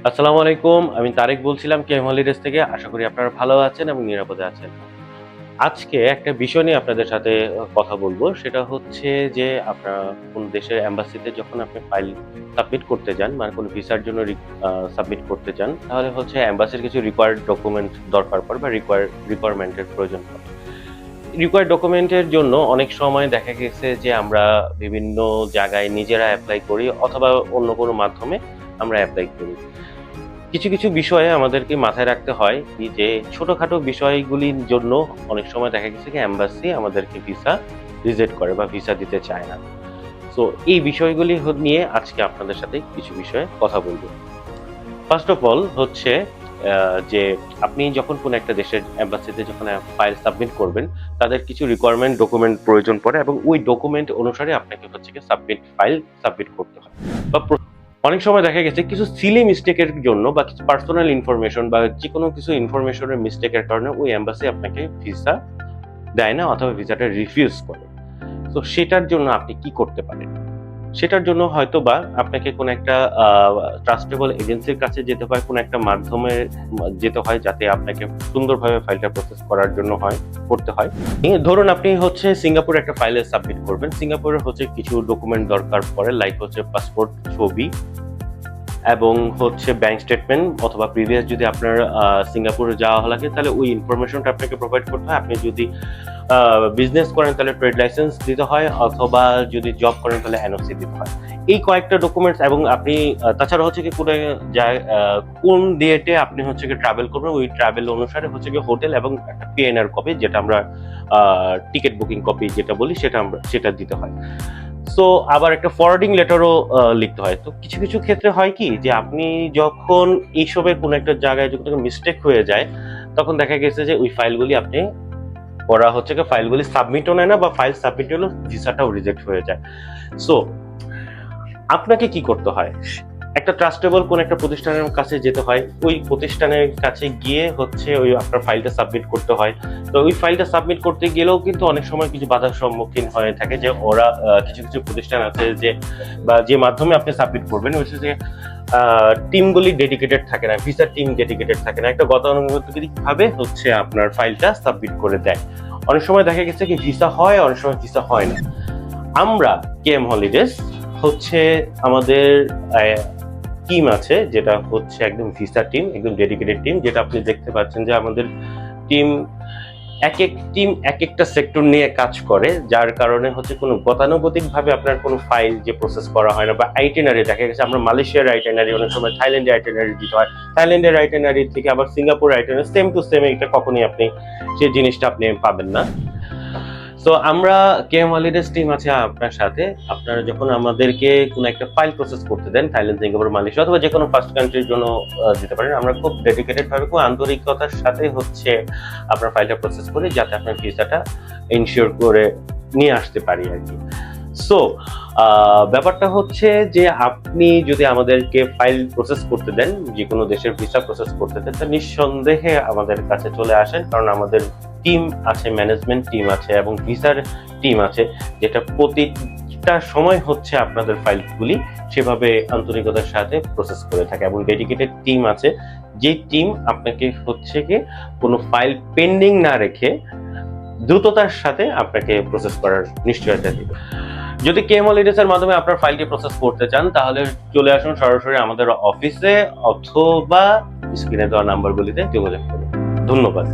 আসসালামু আলাইকুম। আমি তারেক বলছিলাম কেএম হলিডেজ থেকে। আশা করি আপনারা ভালো আছেন এবং নিরাপদে আছেন। আজকে একটা বিষয় নিয়ে আপনাদের সাথে কথা বলব। সেটা হচ্ছে যে আপনারা কোন দেশের এম্বাসিতে যখন আপনি ফাইল সাবমিট করতে যান, মানে কোন ভিসার জন্য সাবমিট করতে যান, তাহলে হচ্ছে এম্বাসির কিছু রিকোয়ার্ড ডকুমেন্ট দরকার পড়ে বা রিকোয়ারমেন্ট এর প্রয়োজন পড়ে। রিকোয়ার্ড ডকুমেন্ট এর জন্য অনেক সময় দেখা গেছে যে আমরা বিভিন্ন জায়গায় নিজেরা এপ্লাই করি অথবা অন্য কোনো মাধ্যমে আমরা এপ্লাই করি। কিছু, কিছু বিষয়ে আমাদেরকে মাথায় রাখতে হয় কি যে ছোটখাটো বিষয়গুলির জন্য অনেক সময় দেখা গেছে কি এম্বাসি আমাদেরকে ভিসা রিজেক্ট করে বা ভিসা দিতে চায় না। সো এই বিষয়গুলি নিয়ে আজকে আপনাদের সাথে কিছু বিষয়ে কথা বলব। ফার্স্ট অফ অল হচ্ছে যে আপনি যখন কোনো একটা দেশের এম্বাসিতে যখন ফাইল সাবমিট করবেন, তাদের কিছু রিকোয়ারমেন্ট ডকুমেন্ট প্রয়োজন পড়ে এবং ওই ডকুমেন্ট অনুসারে আপনাকে হচ্ছে গিয়ে ফাইল সাবমিট করতে হয়। বা অনেক সময় দেখা গেছে কিছু সিলি মিস্টেকের জন্য বা কিছু পার্সোনাল ইনফরমেশন বা যেকোনো কিছু ইনফরমেশনের মিস্টেকের কারণে ওই এম্বাসি আপনাকে ভিসা দেয় না অথবা ভিসাটা রিফিউজ করে। তো সেটার জন্য আপনি কি করতে পারেন? সেটার জন্য হয়তোবা আপনাকে কোনো একটা ট্রাস্টেবল এজেন্সির কাছে যেতে হয়, কোনো একটা মাধ্যমে যেতে হয় যাতে আপনাকে সুন্দরভাবে ফাইলটা প্রসেস করার জন্য করতে হয়। ধরুন আপনি হচ্ছে সিঙ্গাপুরে একটা ফাইলে সাবমিট করবেন। সিঙ্গাপুরের হচ্ছে কিছু ডকুমেন্ট দরকার পড়ে লাইক হচ্ছে পাসপোর্ট ছবি এবং হচ্ছে ব্যাংক স্টেটমেন্ট অথবা প্রিভিয়াস যদি আপনার সিঙ্গাপুরে যাওয়া লাগে তাহলে ওই ইনফরমেশনটা আপনাকে প্রোভাইড করতে হয়। আপনি যদি বিজনেস করেন তাহলে ট্রেড লাইসেন্স দিতে হয় অথবা যদি জব করেন তাহলে এনওসি দিতে হয়। এই কয়েকটা ডকুমেন্টস এবং আপনি তাছাড়া হচ্ছে কি কোনো কোন ডেটে আপনি হচ্ছে কি ট্রাভেল করবেন ওই ট্রাভেল অনুসারে হচ্ছে কি হোটেল এবং একটা পিএনআর কপি যেটা আমরা টিকিট বুকিং কপি যেটা বলি সেটা দিতে হয়। সো আবার একটা ফরওয়ার্ডিং লেটারও লিখতে হয়। তো কিছু, কিছু ক্ষেত্রে হয় কি যে আপনি যখন এইসবে কোনো একটা জায়গায় যখন মিস্টেক হয়ে যায়, তখন দেখা গেছে যে ওই ফাইলগুলি আপনি ওরা হচ্ছে গিয়ে ফাইলগুলি সাবমিটও নেয় না বা ফাইল সাবমিট হলেও ভিসাটাও রিজেক্ট হয়ে যায়। সো আপনাকে কি করতে হয়? একটা ট্রাস্টেবল কোন একটা প্রতিষ্ঠানের কাছে যেতে হয়। ওই প্রতিষ্ঠানের কাছে গিয়ে হচ্ছে ওই আপনার ফাইলটা সাবমিট করতে হয়। তো ওই ফাইলটা সাবমিট করতে গেলেও কিন্তু অনেক সময় কিছু বাধার সম্মুখীন হয়ে থাকে যে ওরা কিছু, কিছু প্রতিষ্ঠান আছে যে বা যে মাধ্যমে আপনি সাবমিট করবেন হচ্ছে যে টিমগুলি ডেডিকেটেড থাকে না, ভিসা টিম ডেডিকেটেড থাকে না। একটা গতানুগতিকভাবে হচ্ছে আপনার ফাইলটা সাবমিট করে দেয়। অনেক সময় দেখা গেছে কি ভিসা হয়, অনেক সময় ভিসা হয় না। আমরা কেএম হলিডেজ হচ্ছে আমাদের টিম আছে যেটা হচ্ছে একদম ভিসা টিম, একদম ডেডিকেটেড টিম যেটা আপনি দেখতে পাচ্ছেন যে আমাদের টিম টিম এক একটা সেক্টর নিয়ে কাজ করে যার কারণে হচ্ছে কোনো গতানুগতিকভাবে আপনার কোনো ফাইল যে প্রসেস করা হয় না বা আইটিনারি দেখা গেছে আমরা মালয়েশিয়ার আইটিনারি অনেক সময় থাইল্যান্ডের আইটিনারি দিতে হয়, থাইল্যান্ডের আইটিনারি থেকে আবার Singapore itinerary same to same এটা কখনোই আপনি সেই জিনিসটা আপনি পাবেন না। তো আমরা কেএম হলিডেজ টিম আছে আপনার সাথে। আপনারা যখন আমাদেরকে কোনো একটা ফাইল প্রসেস করতে দেন থাইল্যান্ড, সিঙ্গাপুর, মালয়েশিয়া অথবা যে কোনো ফার্স্ট কান্ট্রির জন্য দিতে পারেন। আমরা খুব ডেডিকেটেড ভাবে খুব আন্তরিকতার সাথে হচ্ছে আপনার ফাইলটা প্রসেস করি যাতে আপনার ভিসাটা এনশিওর করে নিয়ে আসতে পারি আর কি। সো ব্যাপারটা হচ্ছে যে আপনি যদি আমাদেরকে ফাইল প্রসেস করতে দেন, যে কোনো দেশের ভিসা প্রসেস করতে দেন, তা নিঃসন্দেহে আমাদের কাছে চলে আসেন কারণ আমাদের টিম আছে, ম্যানেজমেন্ট টিম আছে এবং ভিসার টিম আছে যেটা প্রতিটা সময় হচ্ছে আপনাদের ফাইলগুলি সেভাবে আন্তরিকতার সাথে প্রসেস করে থাকে এবং ডেডিকেটেড টিম আছে যে টিম আপনাকে হচ্ছে গিয়ে কোনো ফাইল পেন্ডিং না রেখে দ্রুততার সাথে আপনাকে প্রসেস করার নিশ্চয়তা দিবে। যদি কেএম হলিডেজ এর মাধ্যমে আপনার ফাইলটি প্রসেস করতে চান তাহলে চলে আসুন সরাসরি আমাদের অফিসে অথবা স্ক্রিনে দেওয়া নাম্বারগুলিতে যোগাযোগ করুন। ধন্যবাদ।